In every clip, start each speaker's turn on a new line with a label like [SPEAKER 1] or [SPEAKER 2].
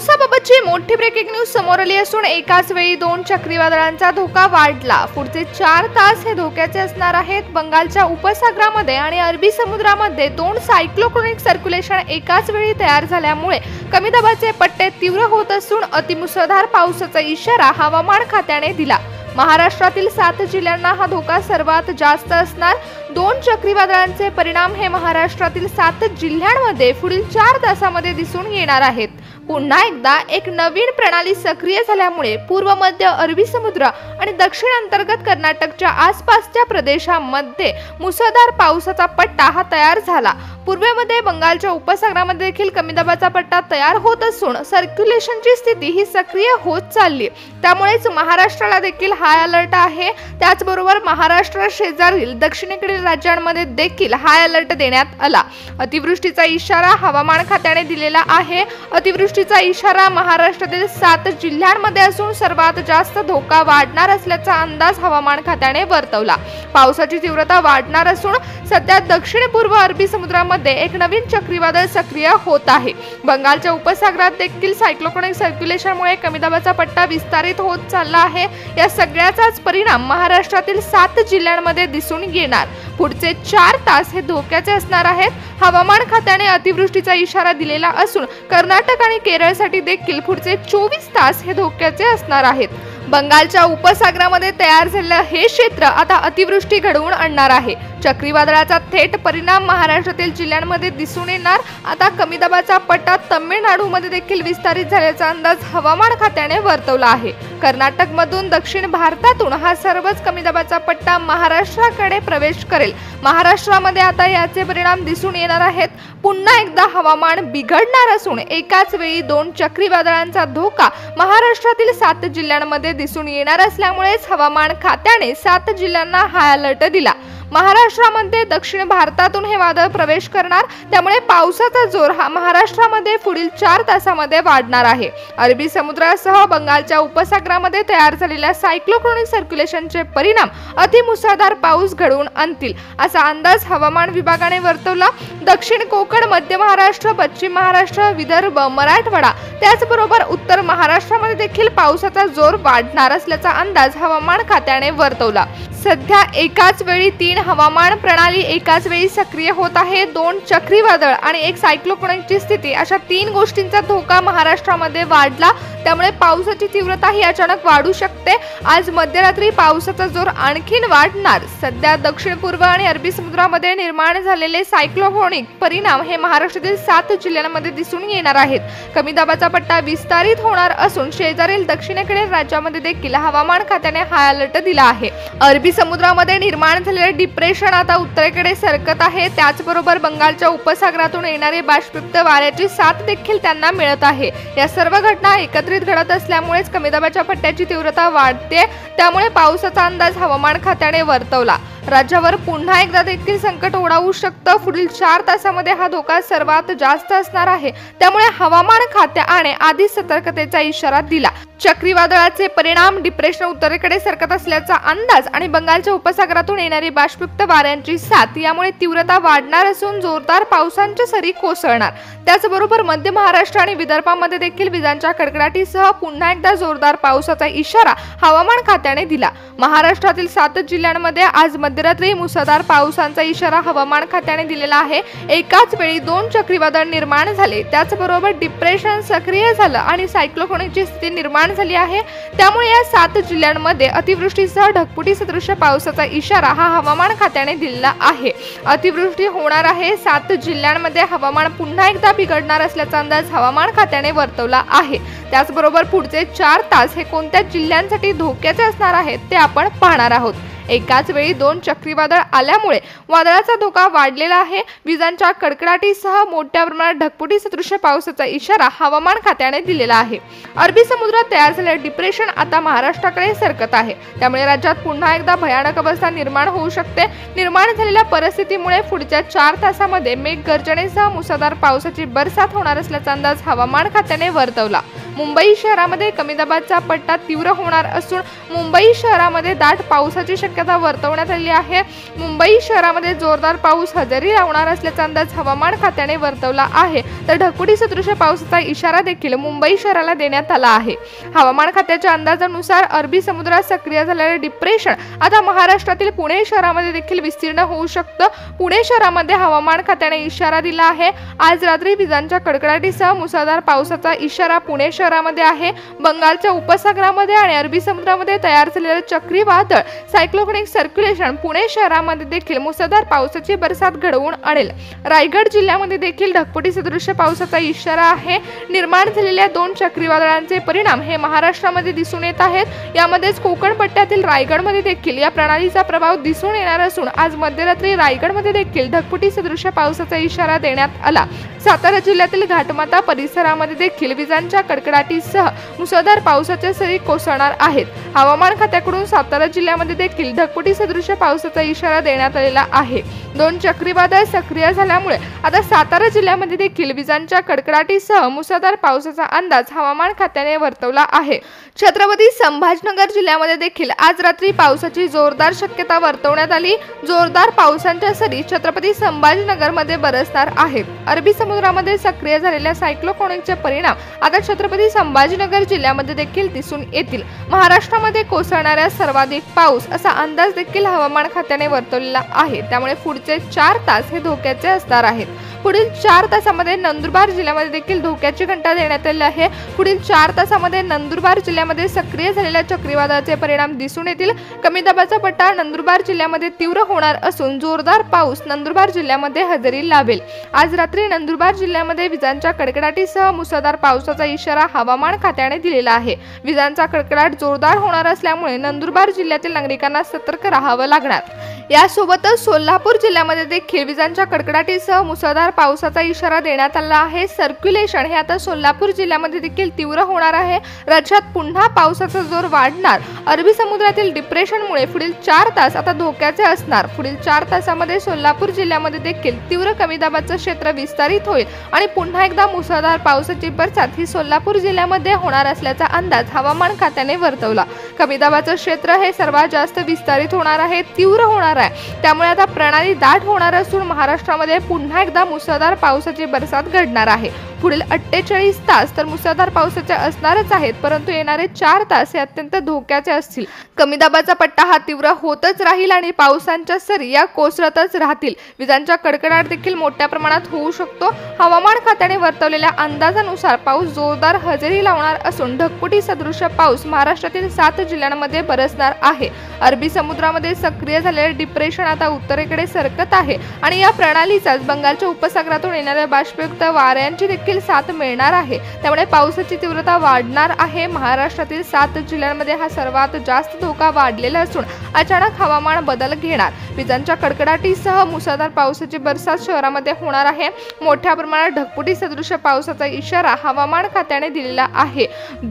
[SPEAKER 1] पावसाबाबतची मोठी breaking news समोर आली असून एकाच वेळी 2 चक्रीवादळांचा धोका वाढला। पुढचे 4 तास हे धोक्याचे असणार आहेत। बंगालच्या उपसागरामध्ये आणि अरबी समुद्रामध्ये 2 सायक्लोट्रॉनिक सर्क्युलेशन एकाच वेळी तयार झाल्यामुळे कमी दाबाचे पट्टे तीव्र होत असून अतिमुसळधार पावसाचा इशारा हवामान खात्याने दिला। महाराष्ट्रातील 7 जिल्ह्यांना हा धोका सर्वात जास्त असणार। 2 चक्रीवादळांचे परिणाम हे महाराष्ट्रातील 7 जिल्ह्यांमध्ये पुढील 4 तासांमध्ये दिसून येणार आहेत। पुन्हा एकदा एक नवीन प्रणाली सक्रिय झाल्यामुळे पूर्व मध्य अरबी समुद्र आणि दक्षिण अंतर्गत कर्नाटकच्या आसपासच्या प्रदेशांमध्ये मुसळधार पावसाचा पट्टा हा तयार झाला। पूर्वेमध्ये बंगालच्या उपसागरामध्ये देखील कमी दाबाचा पट्टा तयार होत असून सर्क्युलेशनची स्थिती ही सक्रिय होत चालली। त्यामुळेच महाराष्ट्राला देखील हाय अलर्ट आहे। त्याचबरोबर महाराष्ट्र शेजारील दक्षिणेकडील राज्यांमध्ये देखील हाय अलर्ट देण्यात आला। अतिवृष्टीचा इशारा हवामान खात्याने दिलेला आहे। अतिवृष्टीचा इशारा महाराष्ट्रातील 7 जिल्ह्यांमध्ये असून सर्वात जास्त धोका वाढणार असल्याचा अंदाज हवामान खात्याने वर्तवला। पावसाची तीव्रता वाढणार असून सध्या दक्षिण पूर्व अरबी समुद्रामध्ये एक नवीन चक्रीवादळ सक्रिय होत आहे। बंगालच्या उपसागरात देखील सायक्लोट्रॉनिक सर्क्युलेशनमुळे कमी दाबाचा पट्टा विस्तारित होत चालला आहे। या सगळ्याचाच परिणाम महाराष्ट्रातील 7 जिल्ह्यांमध्ये दिसून येणार। पुढचे 4 तास हे धोक्याचे असणार आहेत। हवामान खात्याने अतिवृष्टीचा इशारा दिलेला असून कर्नाटक आणि केरळसाठी देखील पुढचे 24 तास हे धोक्याचे असणार आहेत। बंगालच्या उपसागरामध्ये तयार झालेले हे क्षेत्र आता अतिवृष्टी घडवून आणणार आहे। चक्रीवादळाचा थेट परिणाम महाराष्ट्रातील जिल्ह्यांमध्ये दिसून येणार। आता कमी दाबाचा पट्टा तमिळनाडूमध्ये देखील विस्तारित झाल्याचा अंदाज हवामान खात्याने वर्तवला आहे। कर्नाटकमधून दक्षिण भारतातून हा सर्वच कमी दाबाचा पट्टा महाराष्ट्राकडे प्रवेश करेल। महाराष्ट्रामध्ये आता याचे परिणाम दिसून येणार आहेत। पुन्हा एकदा हवामान बिघडणार असून एकाच वेळी 2 चक्रीवादळांचा धोका महाराष्ट्रातील 7 जिल्ह्यांमध्ये दिसून येणार असल्यामुळेच हवामान खात्याने 7 जिल्ह्यांना हाय अलर्ट दिला। महाराष्ट्रामध्ये दक्षिण भारतातून हे वादळ प्रवेश करणार, त्यामुळे पावसाचा जोर हा महाराष्ट्रामध्ये पुढील 4 तासांमध्ये वाढणार आहे। अरबी समुद्रासह बंगालच्या उपसागरामध्ये तयार झालेल्या सायक्लोट्रॉनिक सर्क्युलेशनचे परिणाम अतिमुसळधार पाऊस घडवून आणतील असा अंदाज हवामान विभागाने वर्तवला। दक्षिण कोकण, मध्य महाराष्ट्र, पश्चिम महाराष्ट्र, विदर्भ, मराठवाडा त्याचबरोबर उत्तर महाराष्ट्रामध्ये देखील पावसाचा जोर वाढणार असल्याचा अंदाज हवामान खात्याने वर्तवला। सध्या एकाच वेळी 3 हवामान प्रणाली एकाच वेळी सक्रिय होत आहे। 2 चक्रीवादळ आणि एक सायक्लोट्रॉनिकची स्थिती अशा 3 गोष्टींचा धोका महाराष्ट्रामध्ये वाढला। त्यामुळे पावसाची तीव्रता ही अचानक वाढू शकते। आज मध्यरात्री पावसाचा जोर आणखीन वाढणार। सध्या दक्षिण पूर्व आणि अरबी समुद्रामध्ये निर्माण झालेले सायक्लोट्रॉनिक परिणाम हे महाराष्ट्रातील 7 जिल्ह्यांमध्ये दिसून येणार आहेत। कमी दाबाचा पट्टा विस्तारित होणार असून शेजारील दक्षिणेकडील राज्यांमध्ये देखील हवामान खात्याने हाय अलर्ट दिला आहे। अरबी समुद्रामध्ये निर्माण झालेले डिप्रेशन आता उत्तरेकडे सरकत आहे। त्याचबरोबर बंगालच्या उपसागरातून येणारे बाष्पयुक्त वाऱ्याची साथ देखील त्यांना मिळत आहे। या सर्व घटना एकत्रित घडत असल्यामुळेच कमी दाबाच्या पट्ट्याची तीव्रता वाढते। त्यामुळे पावसाचा अंदाज हवामान खात्याने वर्तवला। राज्यावर पुन्हा एकदा देखील संकट ओढावू शकतं। पुढील 4 तासांमध्ये हा धोका सर्वात जास्त असणार आहे। त्यामुळे हवामान खात्याने आधीच सतर्कतेचा इशारा दिला। चक्रीवादळाचे परिणाम डिप्रेशन उत्तरेकडे सरकत असल्याचा अंदाज आणि बंगालच्या उपसागरातून येणारी बाष्पयुक्त वाऱ्यांची साथ यामुळे तीव्रता वाढणार असून जोरदार पावसाच्या सरी कोसळणार। त्याचबरोबर मध्य महाराष्ट्र आणि विदर्भामध्ये देखील विजांच्या कडकडाटीसह पुन्हा एकदा जोरदार पावसाचा इशारा हवामान खात्याने दिला। महाराष्ट्रातील 7 जिल्ह्यांमध्ये आज मध्यरात्री मुसळधार पावसाचा इशारा हवामान खात्याने दिलेला आहे। एकाच वेळी 2 चक्रीवादळ निर्माण झाले, त्याचबरोबर डिप्रेशन सक्रिय झालं आणि सायक्लोट्रॉनिकची स्थिती निर्माण झाली आहे। त्यामुळे या 7 जिल्ह्यांमध्ये अतिवृष्टीसह ढगफुटी सदृश पावसाचा इशारा हा हवामान खात्याने दिलेला आहे। अतिवृष्टी होणार आहे। 7 जिल्ह्यांमध्ये हवामान पुन्हा एकदा बिघडणार असल्याचा अंदाज हवामान खात्याने वर्तवला आहे। त्याचबरोबर पुढचे 4 तास हे कोणत्या जिल्ह्यांसाठी धोक्याचे असणार आहेत ते आपण पाहणार आहोत। एकाच वेळी 2 चक्रीवादळ आल्यामुळे वादळाचा धोका वाढलेला आहे। विजांच्या कडकडाटीसह मोठ्या प्रमाणात ढगफुटी सदृश पावसाचा इशारा हवामान खात्याने दिलेला आहे। अरबी समुद्रात तयार झालेले डिप्रेशन आता महाराष्ट्राकडे सरकत आहे। त्यामुळे राज्यात पुन्हा एकदा भयानक अवस्था निर्माण होऊ शकते। निर्माण झालेल्या परिस्थितीमुळे पुढच्या 4 तासांमध्ये मेघगर्जनेसह मुसळधार पावसाची बरसात होणार असल्याचा अंदाज हवामान खात्याने वर्तवला। मुंबई शहरामध्ये कमी दाबाचा पट्टा तीव्र होणार असून मुंबई शहरामध्ये दाट पावसाची शक्यता वर्तवण्यात आली आहे। मुंबई शहरामध्ये जोरदार पाऊस हजेरी लावणार असल्याचा अंदाज हवामान खात्याने वर्तवला आहे, तर ढगफुटी सदृश पावसाचा इशारा देखील मुंबई शहराला देण्यात आला आहे। हवामान खात्याच्या अंदाजानुसार अरबी समुद्रात सक्रिय झालेले डिप्रेशन आता महाराष्ट्रातील पुणे शहरामध्ये देखील विस्तीर्ण होऊ शकतं। पुणे शहरामध्ये हवामान खात्याने इशारा दिला आहे। आज रात्री विजांच्या कडकडाटीसह मुसळधार पावसाचा इशारा पुणे शहरामध्ये आहे। बंगालच्या उपसागरामध्ये आणि अरबी समुद्रामध्ये तयार झालेले चक्रीवादळ सायक्लोनिक सर्क्युलेशन पुणे शहरामध्ये देखील मुसळधार पावसाची बरसात घडवून आणेल। रायगड जिल्ह्यामध्ये देखील ढगफुटी सदृश पावसाचा इशारा आहे। निर्माण झालेल्या 2 चक्रीवादळांचे परिणाम हे महाराष्ट्रामध्ये दिसून येत आहेत। यामध्येच कोकण पट्ट्यातील रायगडमध्ये देखील या प्रणालीचा प्रभाव दिसून येणार असून आज मध्यरात्री रायगडमध्ये देखील ढगफुटी सदृश पावसाचा इशारा देण्यात आला। सातारा जिल्ह्यातील घाटमाता परिसरामध्ये देखील विजांच्या कडकडाटीसह मुसळधार पावसाच्या सरी कोसळणार आहेत। हवामान खात्याकडून सातारा जिल्ह्यामध्ये देखील ढगफुटी सदृश पावसाचा इशारा देण्यात आलेला आहे। 2 चक्रीवादळ सक्रिय झाल्यामुळे आता सातारा जिल्ह्यामध्ये देखील विजांच्या कडकडाटीसह मुसळधार पावसाचा अंदाज हवामान खात्याने वर्तवला आहे। छत्रपती संभाजीनगर जिल्ह्यामध्ये देखील आज रात्री पावसाची जोरदार शक्यता वर्तवण्यात आली। जोरदार पावसाच्या सरी छत्रपती संभाजीनगरमध्ये बरसणार आहेत। अरबी समुद्रामध्ये सक्रिय झालेल्या सायक्लोनिकचे परिणाम आता छत्रपती संभाजीनगर जिल्ह्यामध्ये देखील दिसून येतील। महाराष्ट्रामध्ये कोसळणाऱ्या सर्वाधिक पाऊस असा अंदाज देखील हवामान खात्याने वर्तवलेला आहे। त्यामुळे पुढचे 4 तास हे धोक्याचे असणार आहेत। पुढील 4 तासामध्ये नंदुरबार जिल्ह्यामध्ये देखील धोक्याची घंटा देण्यात आली आहे। पुढील 4 तासामध्ये नंदुरबार जिल्ह्यामध्ये सक्रिय झालेल्या चक्रीवादळाचे परिणाम दिसून येतील। कमी दाबाचा पट्टा नंदुरबार जिल्ह्यामध्ये तीव्र होणार असून जोरदार पाऊस नंदुरबार जिल्ह्यामध्ये हजेरी लावेल। आज रात्री नंदुरबार जिल्ह्यामध्ये विजांच्या कडकडाटीसह मुसळधार पावसाचा इशारा हवामान खात्याने दिलेला आहे। विजांचा कडकडाट जोरदार होणार असल्यामुळे नंदुरबार जिल्ह्यातील नागरिकांना सतर्क राहावं लागणार। यासोबतच सोलापूर जिल्ह्यामध्ये देखील विजांच्या कडकडाटीसह मुसळधार पावसाचा इशारा देण्यात आला आहे। सर्क्युलेशन हे आता सोलापूर जिल्ह्यामध्ये देखील तीव्र होणार आहे। राज्यात पुन्हा पावसाचा जोर वाढणार। अरबी समुद्रातील डिप्रेशनमुळे पुढील 4 तास आता धोक्याचे असणार। पुढील 4 तासामध्ये सोलापूर जिल्ह्यामध्ये देखील तीव्र कमी दाबाचं क्षेत्र विस्तारित होईल आणि पुन्हा एकदा मुसळधार पावसाची बरसात ही सोलापूर जिल्ह्यामध्ये होणार असल्याचा अंदाज हवामान खात्याने वर्तवला। कमी दाबाचं क्षेत्र हे सर्वात जास्त विस्तारित होणार आहे, तीव्र होणार आहे। त्यामुळे आता प्रणाली दाट होणार असून महाराष्ट्रामध्ये पुन्हा एकदा मुसळधार पावसाची बरसात घडणार आहे। पुढील 48 तास तर मुसळधार पावसाचे असणारच आहेत, परंतु येणारे 4 तास हे अत्यंत धोक्याचे असतील। कमी दाबाचा पट्टा हा तीव्र होतच राहील आणि पावसांच्या सरी या कोसळतच राहतील। विजांचा कडकडाट देखील मोठ्या प्रमाणात होऊ शकतो। हवामान खात्याने वर्तवलेल्या अंदाजानुसार पाऊस जोरदार हजेरी लावणार असून ढगफुटी सदृश पाऊस महाराष्ट्रातील 7 जिल्ह्यांमध्ये बरसणार आहे। अरबी समुद्रामध्ये सक्रिय झालेले डिप्रेशन आता उत्तरेकडे सरकत आहे आणि या प्रणालीचाच बंगालच्या उपसागरातून येणाऱ्या बाष्पयुक्त वाऱ्यांची देखील साथ मिळणार आहे। त्यामुळे पावसाची तीव्रता वाढणार आहे। महाराष्ट्रातील 7 जिल्ह्यांमध्ये हा सर्वात जास्त धोका वाढलेला असून अचानक हवामान बदल घेणार। विजांच्या कडकडाटीसह मुसळधार पावसाची बरसात शहरामध्ये होणार आहे। मोठ्या प्रमाणात ढगफुटी सदृश पावसाचा इशारा हवामान खात्याने दिलेला आहे।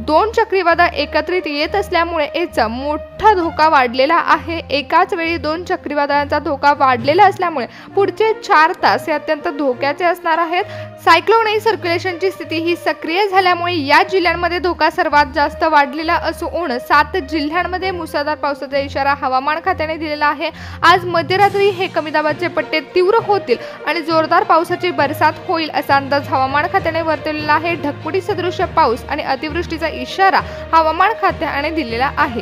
[SPEAKER 1] 2 चक्रीवादळ एकत्रित येत असल्यामुळे याचा मोठा धोका वाढलेला आहे। एकाच वेळी 2 चक्रीवादळांचा धोका वाढलेला असल्यामुळे पुढचे 4 तास हे अत्यंत धोक्याचे असणार आहेत। सायक्लोनिक सर्क्युलेशनची स्थिती ही सक्रिय झाल्यामुळे या जिल्ह्यांमध्ये धोका सर्वात जास्त वाढलेला असून 7 जिल्ह्यांमध्ये मुसळधार पावसाचा इशारा हवामान खात्याने दिलेला आहे। आज मध्यरात्री हे कमी दाबाचे पट्टे तीव्र होतील आणि जोरदार पावसाची बरसात होईल असा अंदाज हवामान खात्याने वर्तवलेला आहे। ढगफुटी सदृश पाऊस आणि अतिवृष्टीचा इशारा हवामान खात्याने दिलेला आहे।